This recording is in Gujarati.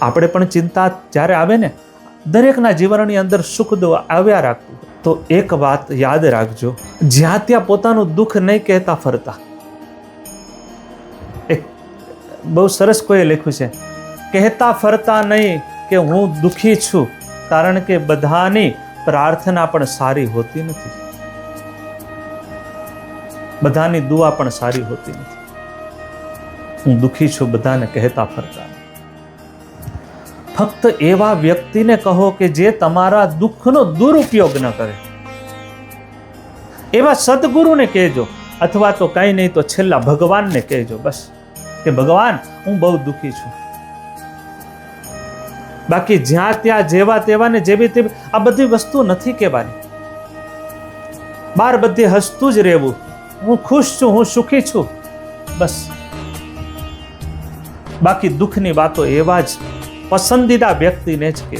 આપણે પણ ચિંતા જ્યારે આવે ને, દરેકના જીવનની અંદર સુખ દુઃખ આવ્યા રાખતું, તો એક વાત યાદ રાખજો, જ્યાં ત્યાં પોતાનું દુઃખ નહીં કહેતા ફરતા. એક બહુ સરસ કોઈએ લખ્યું છે, કહેતા ફરતા નહીં કે હું દુઃખી છું, કારણ કે બધાની પ્રાર્થના પણ સારી હોતી નથી, બધાની દુઆ પણ સારી હોતી નથી. હું દુઃખી છું બધાને કહેતા ફરતા. ફક્ત એવા વ્યક્તિને કહો કે જે તમારા દુઃખનો દુરુપયોગ ન કરે, એવા સદગુરુને કહેજો, અથવા તો કંઈ નહીં તો છેલ્લા ભગવાનને કહેજો, બસ કે ભગવાન હું બહુ દુઃખી છું. બાકી જ્યાં ત્યાં જેવા તેવા ને જેવી તેવી આ બધી વસ્તુ નથી કહેવાની. બાર બધે હસતું જ રહેવું, હું ખુશ છું, હું સુખી છું, બસ. બાકી દુઃખની વાતો એવા જ પસંદીદા વ્યક્તિને જ કે